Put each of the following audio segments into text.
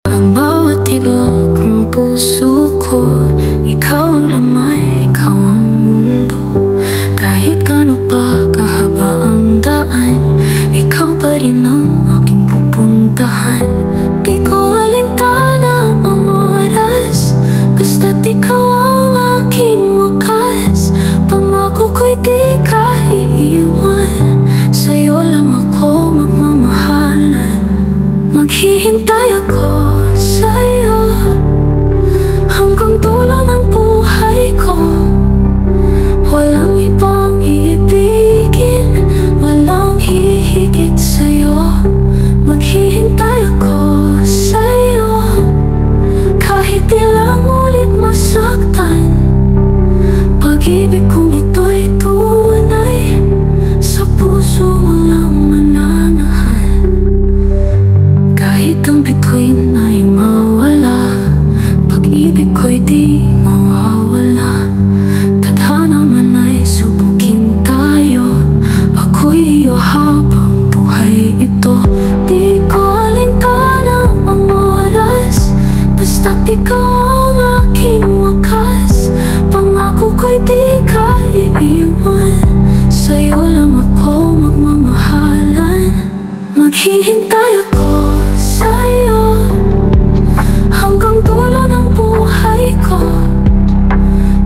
Ang bawat tibok ng puso ko, ikaw ang lamay, ikaw ang mundo. Kahit gaano pa kahaba ang daan, ikaw pa rin ang aking pupuntahan. Di ko alintana ang oras, basta't ikaw ang aking wakas. Pangako ko'y di ka iiwan, sa'yo lang ako magmamahalan. Maghihintay ako sa'yo hanggang dulo ng buhay ko. Walang ibang iibigin, walang hihigit sa'yo. Maghihintay ako sa'yo kahit di lang ulit masaktan. Pag-ibig kong ito'y tunay, sa puso mo lang mananahan. Kahit ang bituin ay mawala, pag-ibig ko'y di mawawala. Tadhana man ay subukin tayo, ako'y iyo habang buhay ito. Di ko alintana ang oras, basta't ikaw ang aking wakas. Pangako ko'y di ka iiwan, sa'yo lang ako magmamahalan. Maghihintay ako sa'yo hanggang dulo ng buhay ko.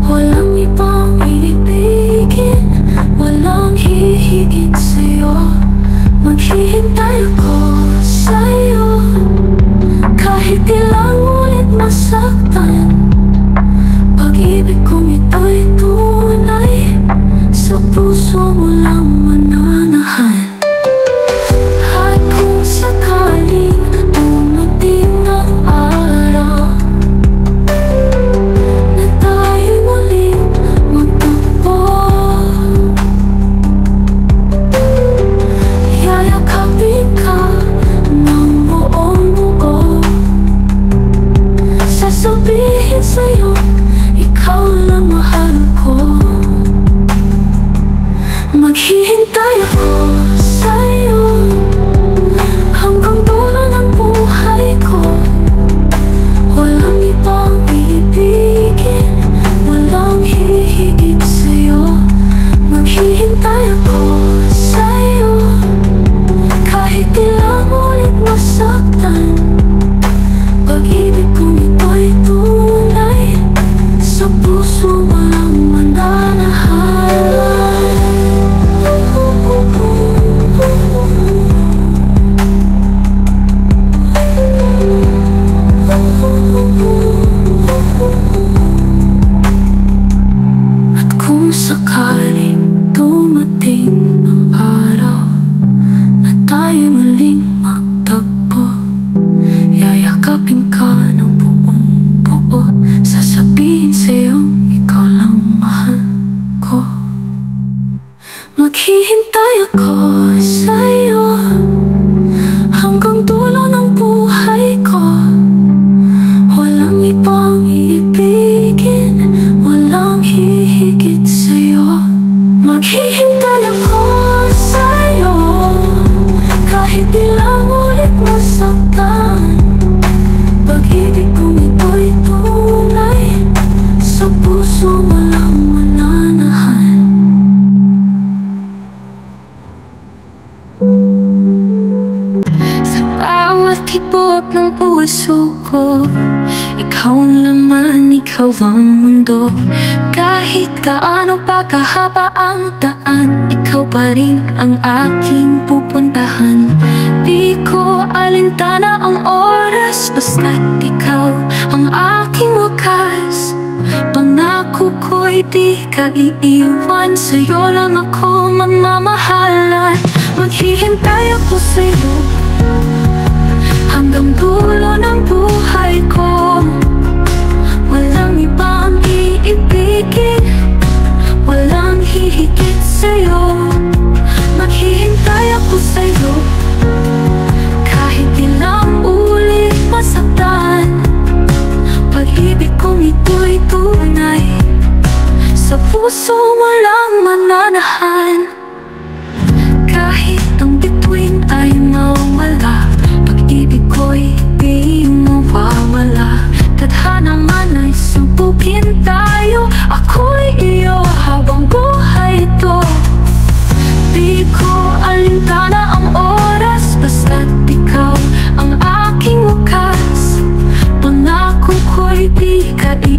Walang ibang iibigin, walang hihigit sa'yo. Maghihintay ako sa'yo kahit di lang ulit masaktan. Pag-ibig kong ito'y tunay, sa puso mo lang mananahan. At kung sakaling dumating ang araw na tayo'y muling magtagpo, yayakapin ka ng buong buo. Sasabihin sa'yo, ikaw lang mahal ko. Maghihintay ako sa'yo hanggang dulo ng buhay ko. Walang ibang iibigin, walang hihigit sa'yo. Maghihintay ako sa'yo kahit di lang ulit masaktan. Pag-ibig kong ito'y tunay, sa puso mo lang mananahan. At kung sakaling dumating ang araw na tayo muling magtagpo, yayakapin ka ng buong buo. Sasabihin sa'yo, ikaw lang mahal ko. Maghihintay ako sa'yo hanggang dulo ng buhay ko. Walang ibang iibigin, walang hihigit sa'yo. Maghihintay ako sa'yo kahit di lang ulit masaktan. Pag-ibig kong ito'y tunay, sa puso mo lang mananahan. Sa bawat tibok ng puso ko, ikaw ang laman, ikaw ang mundo. Kahit gaano pa kahaba ang daan, ikaw pa rin ang aking pupuntahan. Di ko alintana ang oras, basta't ikaw ang aking wakas. Pangako ko'y di ka iiwan, sa'yo lang ako magmamahalan. Maghihintay ako sa'yo hanggang dulo ng buhay ko. Walang ibang iibigin, walang hihigit sa'yo. Maghihintay ako sa'yo kahit di lang ulit masaktan. Pag-ibig kong ito'y tunay, sa puso mo lang mananahan. Kahit ang bituin ay mawala, pag-ibig ko'y di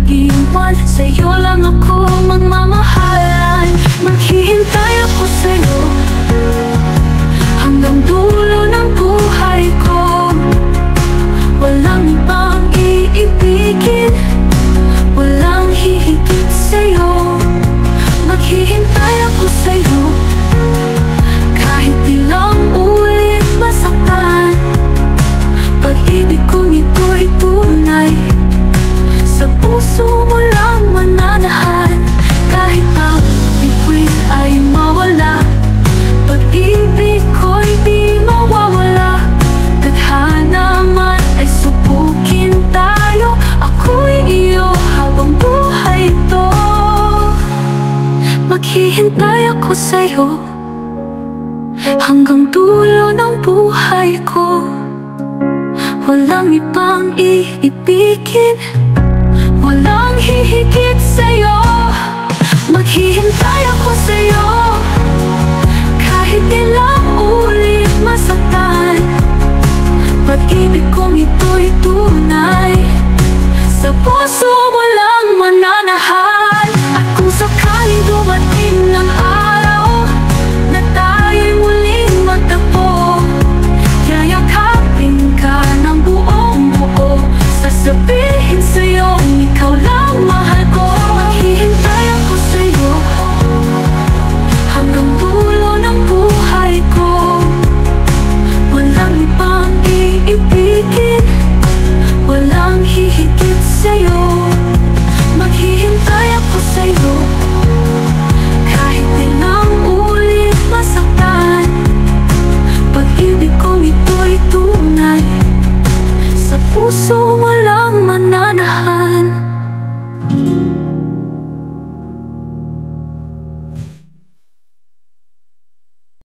mag-iwan, sa'yo lang ako magmamahalan. Maghihintay ako sa'yo hanggang dulo ng buhay ko. Walang ibang iibigin, walang hihigit sa'yo. Maghihintay ako sa'yo kahit ilang ulit masaktan. Pag-ibig kong ito'y tunay, sa puso mo lang mananahan. Kahit ang bituin ay mawala, pag-ibig ko'y di mawawala. Tadhana man ay subukin tayo, ako'y iyo habang buhay ito. Maghihintay ako sa'yo hanggang dulo ng buhay ko. Walang ibang iibigin, walang hihigit sa'yo. Maghihintay ako sa'yo kahit ilang ulit masaktan. Pag-ibig kong ito'y tunay, sa puso mo lang mananahan. At kung sakali dumating ang araw na tayo'y muling magtagpo, yayakapin ka ng buong buo, sasabihin sa'yong ikaw lang mahal ko. Maghihintay ako sa'yo hanggang dulo ng buhay ko. Walang ibang iibigin, walang hihigit sa'yo. Maghihintay ako sa'yo kahit ilang ulit masaktan. Pag-ibig kong ito'y tunay, sa puso mo